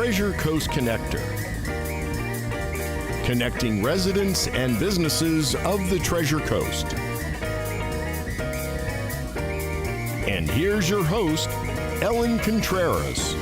Treasure Coast Connector, connecting residents and businesses of the Treasure Coast. And here's your host, Ellen Contreras.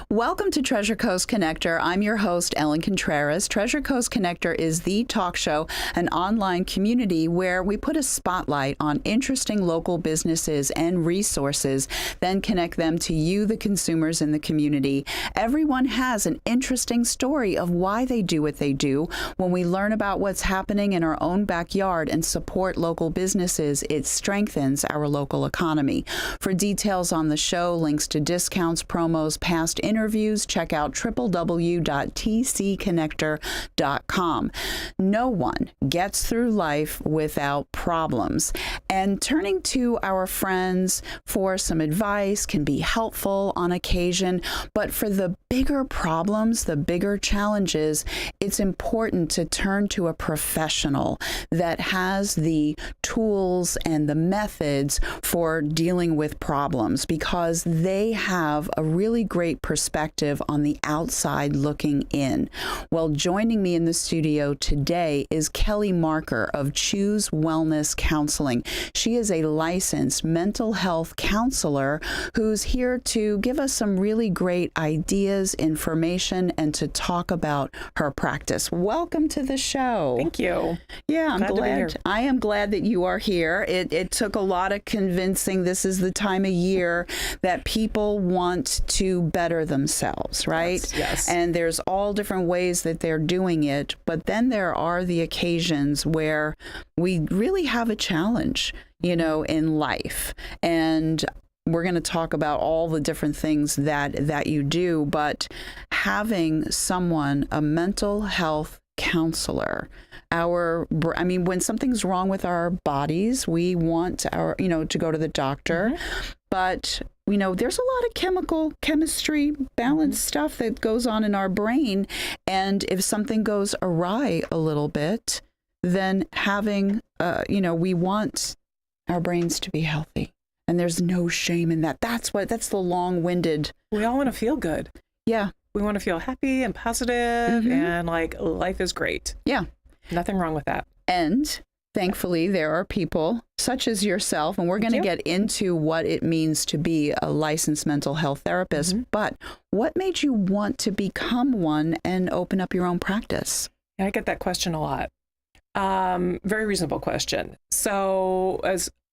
Welcome to Treasure Coast Connector. I'm your host, Ellen Contreras. Treasure Coast Connector is the talk show, an online community where we put a spotlight on interesting local businesses and resources, then connect them to you, the consumers in the community. Everyone has an interesting story of why they do what they do. When we learn about what's happening in our own backyard and support local businesses, it strengthens our local economy. For details on the show, links to discounts, promos, past interviews, check out www.tcconnector.com. No one gets through life without problems, and turning to our friends for some advice can be helpful on occasion, but for the bigger problems, the bigger challenges, it's important to turn to a professional that has the tools and the methods for dealing with problems, because they have a really great perspective on the outside looking in. Well, joining me in the studio today is Kelly Marker of Choose Wellness Counseling. She is a licensed mental health counselor who's here to give us some really great ideas, information, and to talk about her practice. Welcome to the show. Thank you. Yeah, I'm glad to be here. I am glad that you are here. It took a lot of convincing. This is the time of year that people want to better themselves, right? Yes. And there's all different ways that they're doing it, but then there are the occasions where we really have a challenge, in life. And we're going to talk about all the different things that you do, but having someone, a mental health counselor, when something's wrong with our bodies, we want to go to the doctor, but there's a lot of chemistry, balanced stuff that goes on in our brain. And if something goes awry a little bit, then having, we want our brains to be healthy. And there's no shame in that. That's the long-winded. We all want to feel good. Yeah. We want to feel happy and positive and like life is great. Yeah. Nothing wrong with that. And thankfully, there are people such as yourself, and we're going to get into what it means to be a licensed mental health therapist. But what made you want to become one and open up your own practice? I get that question a lot. Very reasonable question. So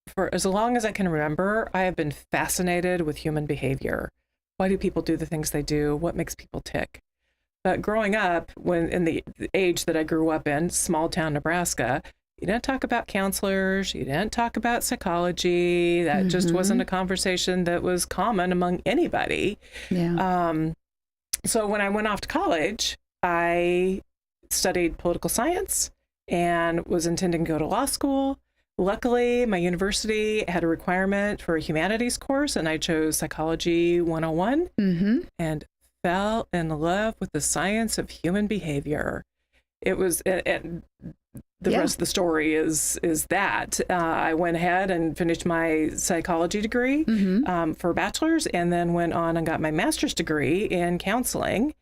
for as long as I can remember, I have been fascinated with human behavior. Why do people do the things they do? What makes people tick? But growing up, when in the age that I grew up in, small town Nebraska, you didn't talk about counselors. You didn't talk about psychology. That just wasn't a conversation that was common among anybody. Yeah. So when I went off to college, I studied political science and was intending to go to law school. Luckily, my university had a requirement for a humanities course, and I chose Psychology 101 and fell in love with the science of human behavior. It was, and the rest of the story is that I went ahead and finished my psychology degree for a bachelor's, and then went on and got my master's degree in counseling.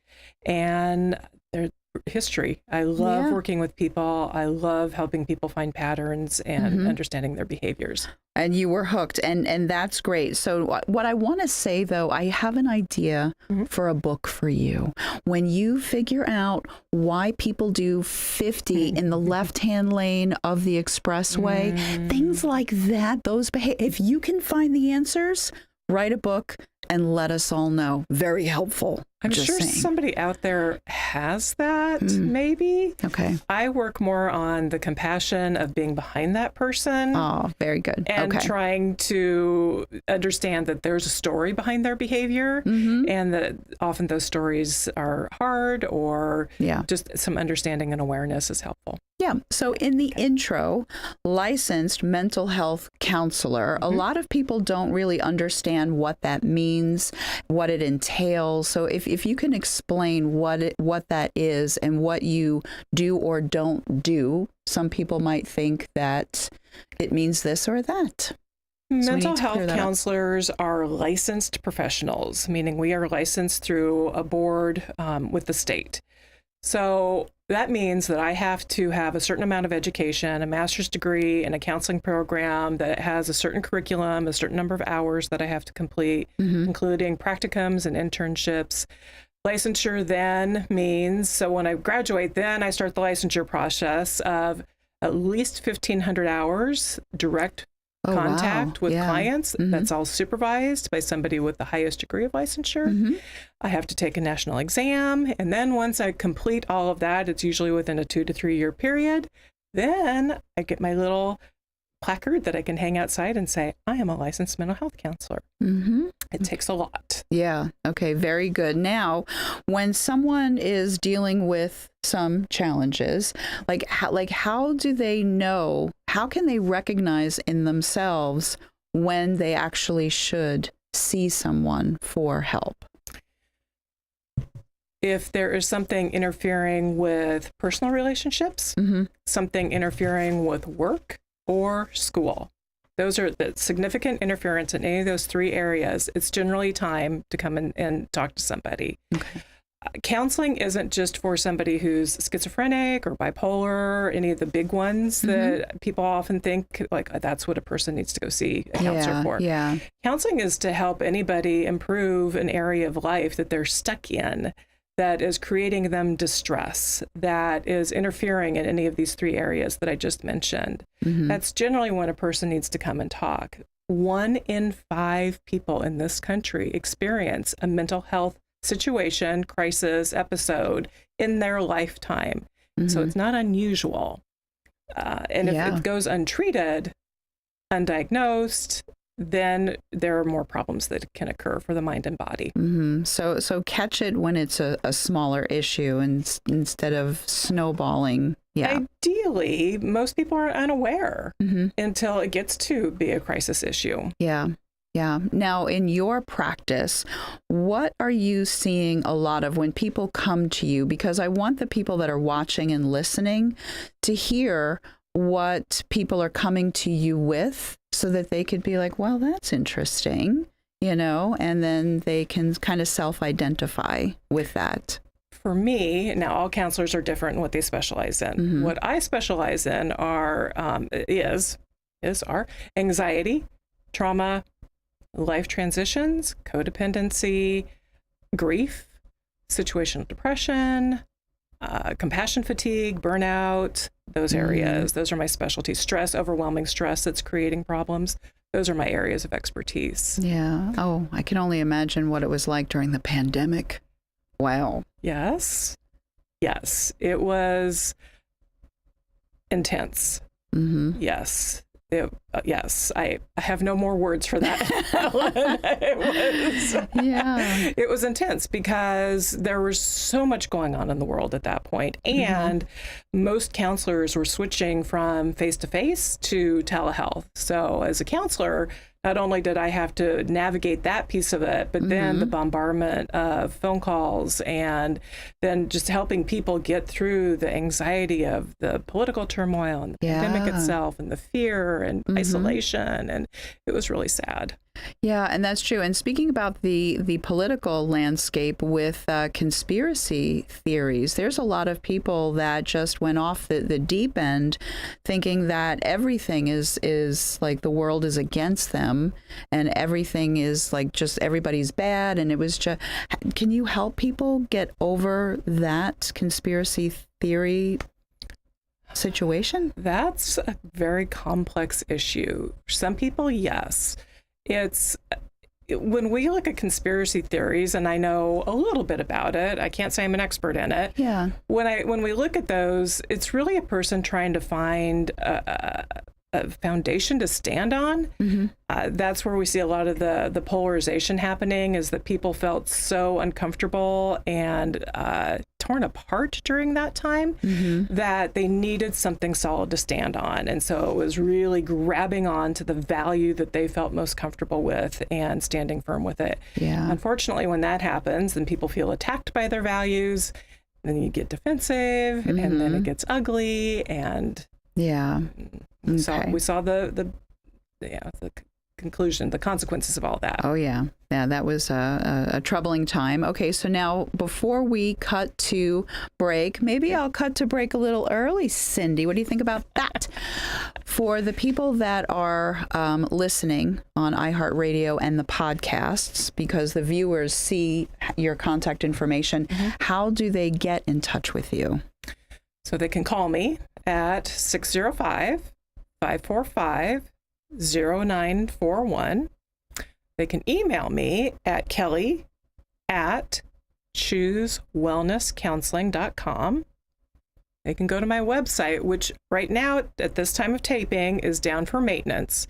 And their history. I love working with people. I love helping people find patterns and understanding their behaviors. And you were hooked, and that's great. So what I want to say, though, I have an idea for a book for you. When you figure out why people do 50 in the left-hand lane of the expressway, things like that, if you can find the answers, write a book and let us all know. Very helpful. I'm sure somebody out there has that, maybe. Okay. I work more on the compassion of being behind that person. Oh, very good. And trying to understand that there's a story behind their behavior, and that often those stories are hard, or just some understanding and awareness is helpful. Yeah. So in the intro, licensed mental health counselor, a lot of people don't really understand what that means, what it entails. So if you can explain what that is and what you do or don't do, some people might think that it means this or that. we Mental need to clear health that up. counselors are licensed professionals, meaning we are licensed through a board with the state. So that means that I have to have a certain amount of education, a master's degree, and a counseling program that has a certain curriculum, a certain number of hours that I have to complete, including practicums and internships. Licensure then means, so when I graduate, then I start the licensure process of at least 1,500 hours direct contact with clients. That's all supervised by somebody with the highest degree of licensure. I have to take a national exam. And then once I complete all of that, it's usually within a 2 to 3 year period. Then I get my little placard that I can hang outside and say, I am a licensed mental health counselor. It takes a lot. Yeah. Okay. Very good. Now, when someone is dealing with some challenges, how do they know? How can they recognize in themselves when they actually should see someone for help? If there is something interfering with personal relationships, something interfering with work or school, those are the significant interference in any of those 3 areas, it's generally time to come in and talk to somebody. Okay. Counseling isn't just for somebody who's schizophrenic or bipolar, any of the big ones that people often think like that's what a person needs to go see a counselor for. Yeah. Counseling is to help anybody improve an area of life that they're stuck in, that is creating them distress, that is interfering in any of these 3 areas that I just mentioned. That's generally when a person needs to come and talk. 1 in 5 people in this country experience a mental health situation, crisis, episode in their lifetime. So it's not unusual. And if it goes untreated, undiagnosed, then there are more problems that can occur for the mind and body. So catch it when it's a smaller issue instead of snowballing. Yeah. Ideally, most people are unaware until it gets to be a crisis issue. Yeah. Yeah. Now, in your practice, what are you seeing a lot of when people come to you? Because I want the people that are watching and listening to hear what people are coming to you with so that they could be like, well, that's interesting, and then they can kind of self-identify with that. For me, now all counselors are different in what they specialize in. What I specialize in are anxiety, trauma, life transitions, codependency, grief, situational depression, compassion fatigue, burnout, those areas. Those are my specialties. Stress, overwhelming stress that's creating problems. Those are my areas of expertise. Yeah. Oh, I can only imagine what it was like during the pandemic. Wow. Yes. It was intense. Yes. Yes, I have no more words for that. It was intense because there was so much going on in the world at that point. And most counselors were switching from face-to-face to telehealth. So as a counselor, not only did I have to navigate that piece of it, but then the bombardment of phone calls and then just helping people get through the anxiety of the political turmoil and the pandemic itself and the fear and isolation. And it was really sad. Yeah, and that's true. And speaking about the political landscape with conspiracy theories, there's a lot of people that just went off the deep end thinking that everything is like the world is against them and everything is like just everybody's bad. And it was just, can you help people get over that conspiracy theory situation? That's a very complex issue. Some people, yes. It's when we look at conspiracy theories, and I know a little bit about it, I can't say I'm an expert in it. Yeah. When we look at those, it's really a person trying to find a foundation to stand on. That's where we see a lot of the polarization happening, is that people felt so uncomfortable and torn apart during that time that they needed something solid to stand on. And so it was really grabbing on to the value that they felt most comfortable with and standing firm with it. Yeah. Unfortunately, when that happens, then people feel attacked by their values, then you get defensive, and then it gets ugly. And yeah. we saw the conclusion, the consequences of all that. Oh, yeah. Yeah, that was a troubling time. Okay, so now before we cut to break, maybe I'll cut to break a little early, Cindy. What do you think about that? For the people that are listening on iHeartRadio and the podcasts, because the viewers see your contact information, how do they get in touch with you? So they can call me at 605-545-0941. They can email me at kelly@choosewellnesscounseling.com. They can go to my website, which right now at this time of taping is down for maintenance.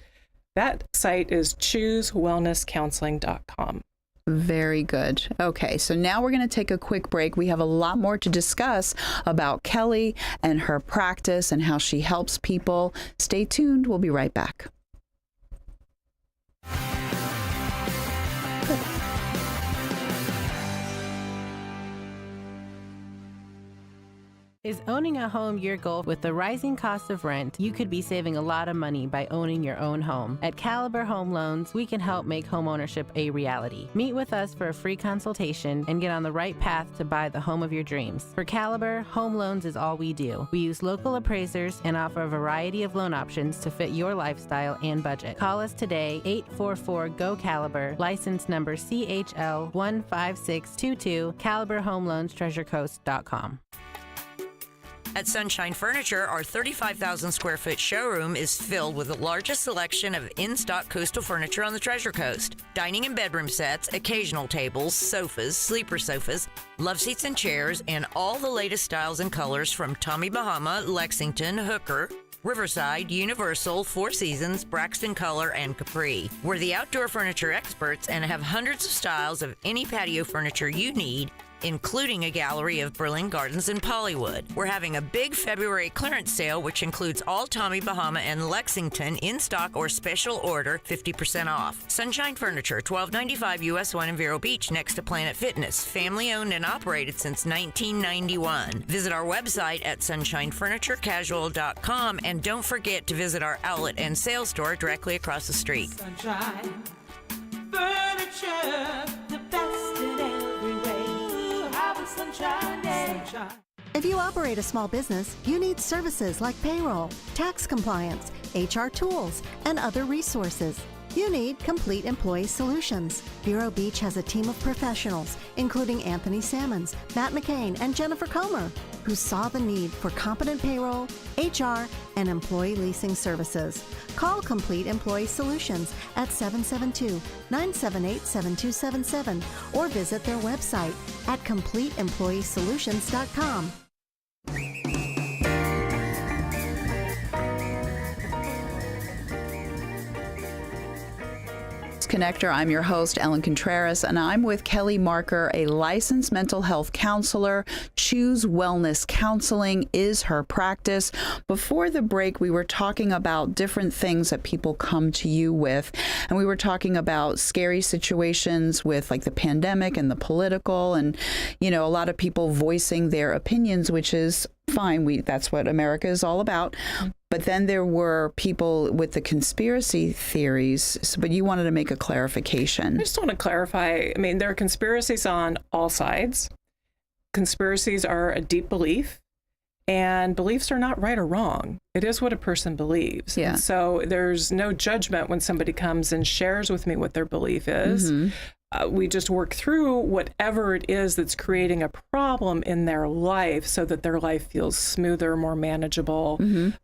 That site is choosewellnesscounseling.com. Very good. Okay, so now we're going to take a quick break. We have a lot more to discuss about Kelly and her practice and how she helps people. Stay tuned. We'll be right back. Is owning a home your goal? With the rising cost of rent, you could be saving a lot of money by owning your own home. At Caliber Home Loans, we can help make homeownership a reality. Meet with us for a free consultation and get on the right path to buy the home of your dreams. For Caliber, home loans is all we do. We use local appraisers and offer a variety of loan options to fit your lifestyle and budget. Call us today, 844-GO-CALIBER, license number CHL15622, Caliber Home Loans, TreasureCoast.com. At Sunshine Furniture, our 35,000 square foot showroom is filled with the largest selection of in-stock coastal furniture on the Treasure Coast. Dining and bedroom sets, occasional tables, sofas, sleeper sofas, love seats and chairs, and all the latest styles and colors from Tommy Bahama, Lexington, Hooker, Riverside, Universal, Four Seasons, Braxton Color, and Capri. We're the outdoor furniture experts and have hundreds of styles of any patio furniture you need, including a gallery of Berlin Gardens and Pollywood. We're having a big February clearance sale, which includes all Tommy Bahama and Lexington in stock or special order, 50% off. Sunshine Furniture, 1295 US 1 in Vero Beach, next to Planet Fitness. Family owned and operated since 1991. Visit our website at sunshinefurniturecasual.com, and don't forget to visit our outlet and sales store directly across the street. Sunshine Furniture, the best in every way. Sunshine, yeah. Sunshine. If you operate a small business, you need services like payroll, tax compliance, HR tools, and other resources. You need Complete Employee Solutions. Vero Beach has a team of professionals, including Anthony Sammons, Matt McCain, and Jennifer Comer, who saw the need for competent payroll, HR, and employee leasing services. Call Complete Employee Solutions at 772-978-7277 or visit their website at CompleteEmployeeSolutions.com. Connector. I'm your host, Ellen Contreras, and I'm with Kelly Marker, a licensed mental health counselor. Choose Wellness Counseling is her practice. Before the break, we were talking about different things that people come to you with, and we were talking about scary situations with like the pandemic and the political, and a lot of people voicing their opinions, which is fine. That's what America is all about. But then there were people with the conspiracy theories, but you wanted to make a clarification. I just want to clarify. I mean, there are conspiracies on all sides. Conspiracies are a deep belief, and beliefs are not right or wrong. It is what a person believes. Yeah. And so there's no judgment when somebody comes and shares with me what their belief is. Mm-hmm. We just work through whatever it is that's creating a problem in their life so that their life feels smoother, more manageable,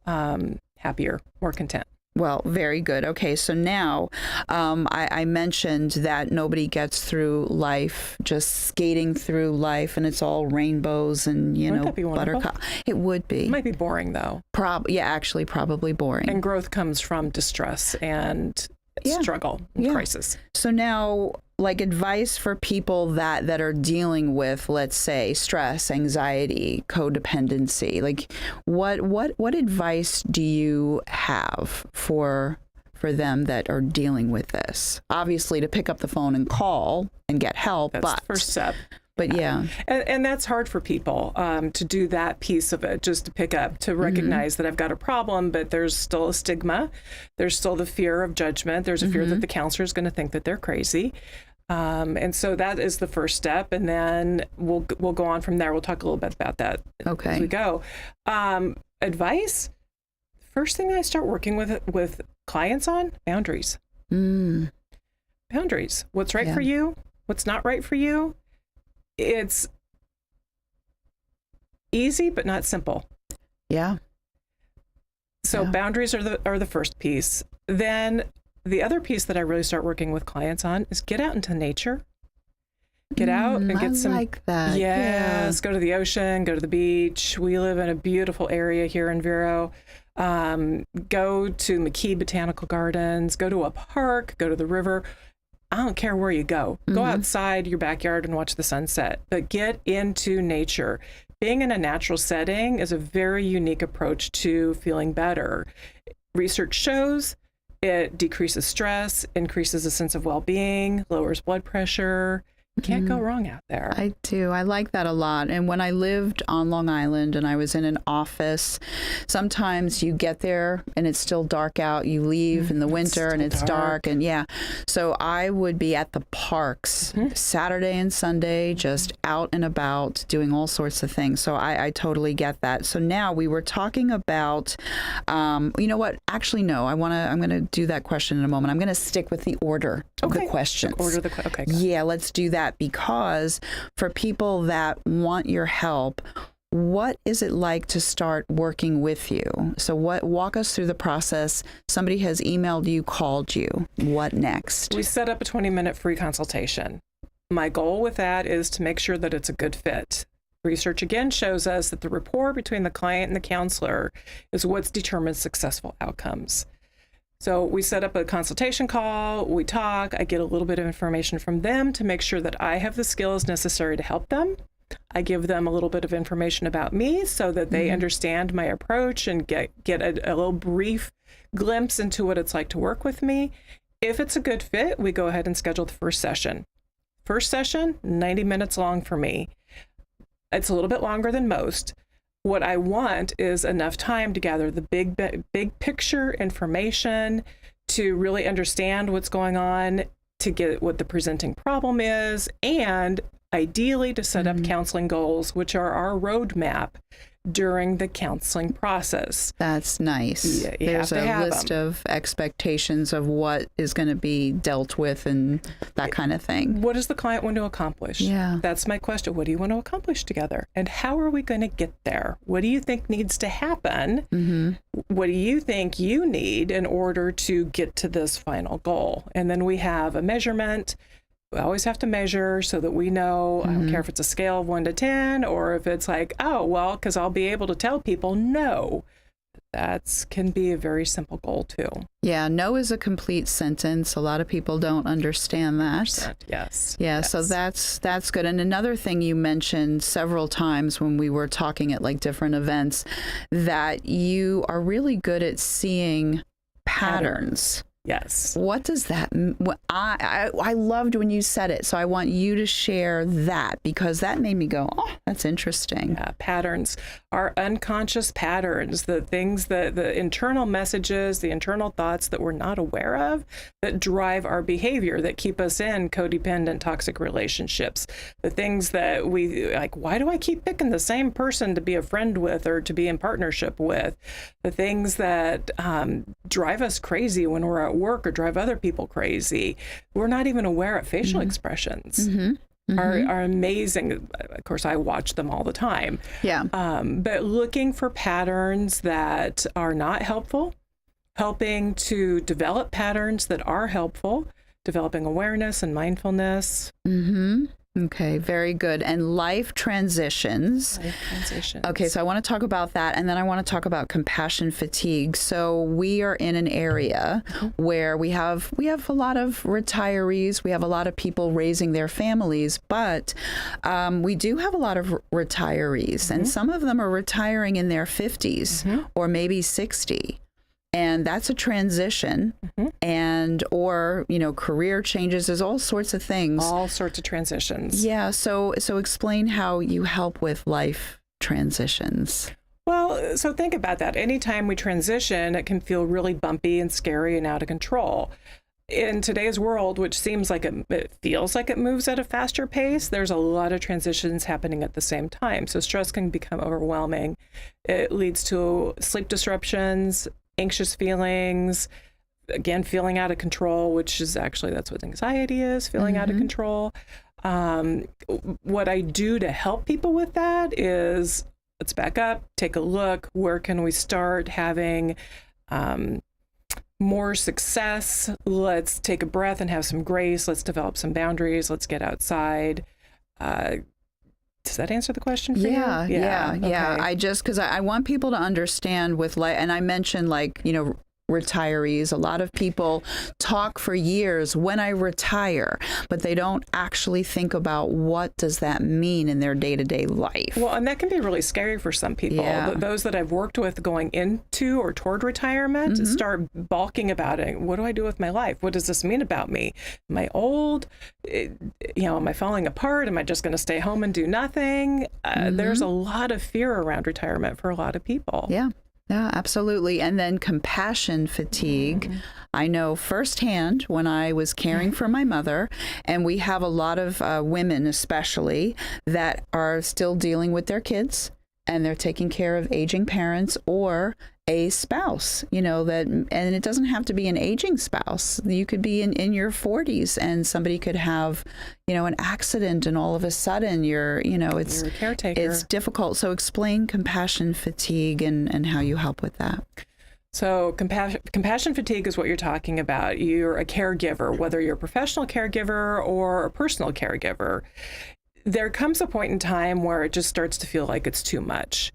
happier, more content. Well, very good. Okay, so now I mentioned that nobody gets through life just skating through life and it's all rainbows and, buttercup. It would be. It might be boring, though. Actually, probably boring. And growth comes from distress and struggle and crisis. So now, like advice for people that are dealing with, let's say, stress, anxiety, codependency, like what advice do you have for them that are dealing with this? Obviously, to pick up the phone and call and get help. That's but the first step. But yeah. And that's hard for people to do that piece of it, just to pick up, to recognize that I've got a problem, but there's still a stigma. There's still the fear of judgment. There's a fear that the counselor is going to think that they're crazy. And so that is the first step. And then we'll go on from there. We'll talk a little bit about that as we go. Advice. First thing I start working with clients on, boundaries. Boundaries. What's right for you? What's not right for you? It's easy, but not simple. Yeah. So boundaries are the first piece. Then the other piece that I really start working with clients on is get out into nature. Get out and get some. I like that. Yes. Go to the ocean, go to the beach. We live in a beautiful area here in Vero. Go to McKee Botanical Gardens, go to a park, go to the river. I don't care where you go. Go outside your backyard and watch the sunset, but get into nature. Being in a natural setting is a very unique approach to feeling better. Research shows it decreases stress, increases a sense of well-being, lowers blood pressure. Can't go wrong out there. I do. I like that a lot. And when I lived on Long Island and I was in an office, sometimes you get there and it's still dark out. You leave in the winter and it's dark. And so I would be at the parks Saturday and Sunday, just out and about doing all sorts of things. So I totally get that. So now we were talking about, you know what? Actually, no, I'm going to do that question in a moment. I'm going to stick with the order of the questions. Okay. Yeah, let's do that. Because for people that want your help, what is it like to start working with you? So walk us through the process. Somebody has emailed you, called you. What next? We set up a 20-minute free consultation. My goal with that is to make sure that it's a good fit. Research again shows us that the rapport between the client and the counselor is what determines successful outcomes. So we set up a consultation call, we talk, I get a little bit of information from them to make sure that I have the skills necessary to help them. I give them a little bit of information about me so that they understand my approach and get a little brief glimpse into what it's like to work with me. If it's a good fit, we go ahead and schedule the first session. First session, 90 minutes long for me. It's a little bit longer than most. What I want is enough time to gather the big picture information, to really understand what's going on, to get what the presenting problem is, and ideally to set up counseling goals, which are our roadmap during the counseling process. That's nice. Yeah, There's a list of expectations of what is going to be dealt with and that kind of thing. What does the client want to accomplish? Yeah. That's my question. What do you want to accomplish together? And how are we going to get there? What do you think needs to happen? What do you think you need in order to get to this final goal? And then we have a measurement. We always have to measure so that we know, I don't care if it's a scale of 1 to 10 or if it's like, oh, well, because I'll be able to tell people no. That can be a very simple goal too. Yeah, no is a complete sentence. A lot of people don't understand that. Yes. Yeah, yes. so that's good. And another thing you mentioned several times when we were talking at like different events, that you are really good at seeing patterns. Yes. What does that I loved when you said it, so I want you to share that because that made me go, oh, that's interesting. Yeah, patterns are unconscious patterns, the things that the internal messages, the internal thoughts that we're not aware of that drive our behavior, that keep us in codependent toxic relationships. The things that we like, why do I keep picking the same person to be a friend with or to be in partnership with? The things that drive us crazy when we're at work or drive other people crazy. We're not even aware of facial expressions. Are amazing. Of course, I watch them all the time. Yeah. But looking for patterns that are not helpful, helping to develop patterns that are helpful, developing awareness and mindfulness. Okay, very good. And life transitions. Life transitions. Okay, so I want to talk about that, and then I want to talk about compassion fatigue. So we are in an area where we have a lot of retirees, we have a lot of people raising their families, but we do have a lot of retirees, and some of them are retiring in their 50s or maybe 60. And that's a transition, and or career changes. There's all sorts of things. All sorts of transitions. Yeah. So explain how you help with life transitions. Well, so think about that. Anytime we transition, it can feel really bumpy and scary and out of control. In today's world, which seems like it feels like it moves at a faster pace, there's a lot of transitions happening at the same time. So stress can become overwhelming. It leads to sleep disruptions, anxious feelings, again, feeling out of control, which is actually, that's what anxiety is, feeling out of control. What I do to help people with that is, let's back up, take a look. Where can we start having more success? Let's take a breath and have some grace. Let's develop some boundaries. Let's get outside. Does that answer the question for you? Yeah. Okay. I just, because I want people to understand with life, and I mentioned retirees. A lot of people talk for years, when I retire, but they don't actually think about what does that mean in their day-to-day life. Well, and that can be really scary for some people. Yeah. Those that I've worked with going into or toward retirement start balking about it. What do I do with my life? What does this mean about me? Am I old? Am I falling apart? Am I just going to stay home and do nothing? There's a lot of fear around retirement for a lot of people. Yeah, absolutely. And then compassion fatigue. I know firsthand when I was caring for my mother, and we have a lot of women especially that are still dealing with their kids, and they're taking care of aging parents or a spouse, and it doesn't have to be an aging spouse. You could be in your 40s and somebody could have, an accident, and all of a sudden you're a caretaker. It's difficult. So explain compassion fatigue and how you help with that. So compassion fatigue is what you're talking about. You're a caregiver, whether you're a professional caregiver or a personal caregiver. There comes a point in time where it just starts to feel like it's too much.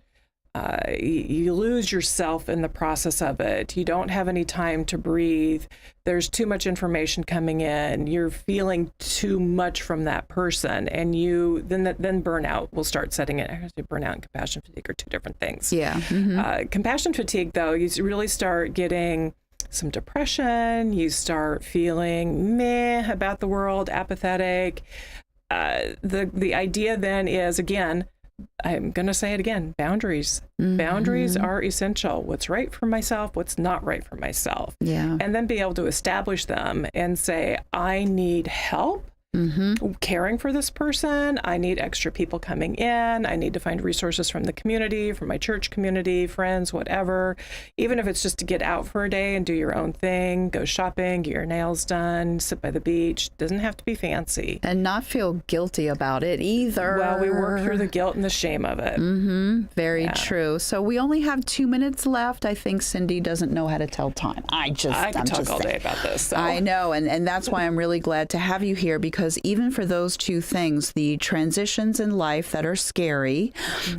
You lose yourself in the process of it. You don't have any time to breathe. There's too much information coming in. You're feeling too much from that person, and then burnout will start setting in. Actually, burnout and compassion fatigue are two different things. Yeah. Compassion fatigue, though, you really start getting some depression. You start feeling meh about the world, apathetic. The idea then is, again, I'm going to say it again, boundaries. Boundaries are essential. What's right for myself, what's not right for myself. Yeah. And then be able to establish them and say, I need help caring for this person. I need extra people coming in. I need to find resources from the community, from my church community, friends, whatever. Even if it's just to get out for a day and do your own thing, go shopping, get your nails done, sit by the beach. Doesn't have to be fancy. And not feel guilty about it either. Well, we work through the guilt and the shame of it. Very true. So we only have 2 minutes left. I think Cindy doesn't know how to tell time. I could talk all day about this. So. I know. And that's why I'm really glad to have you here, because even for those two things, the transitions in life that are scary,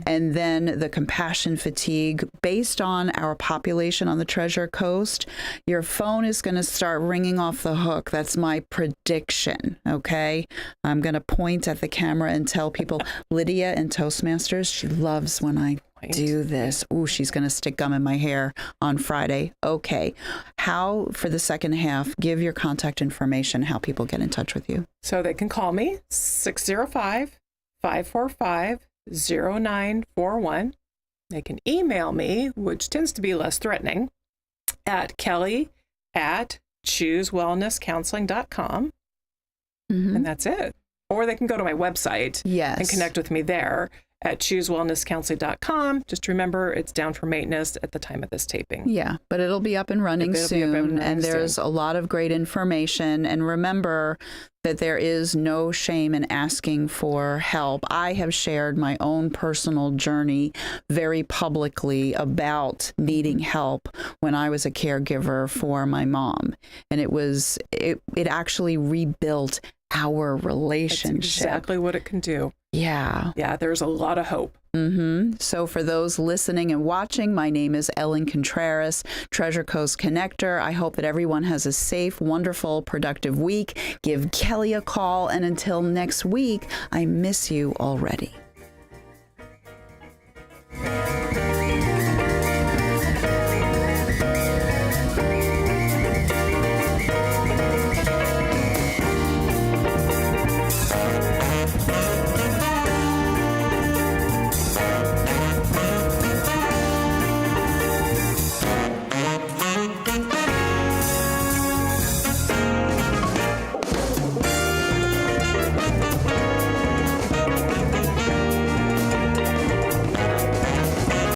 and then the compassion fatigue, based on our population on the Treasure Coast, your phone is going to start ringing off the hook. That's my prediction. Okay. I'm going to point at the camera and tell people, Lydia in Toastmasters, she loves when I do this. Ooh, she's going to stick gum in my hair on Friday. Okay. How, for the second half, give your contact information, how people get in touch with you. So they can call me, 605-545-0941. They can email me, which tends to be less threatening, at kelly@choosewellnesscounseling.com. And that's it. Or they can go to my website and connect with me there at choosewellnesscounseling.com. Just remember, it's down for maintenance at the time of this taping. Yeah, but it'll be up and running soon. And there's a lot of great information. And remember that there is no shame in asking for help. I have shared my own personal journey very publicly about needing help when I was a caregiver for my mom. And it actually rebuilt our relationship. That's exactly what it can do. Yeah. Yeah, there's a lot of hope. So for those listening and watching, my name is Ellen Contreras, Treasure Coast Connector. I hope that everyone has a safe, wonderful, productive week. Give Kelly a call. And until next week, I miss you already.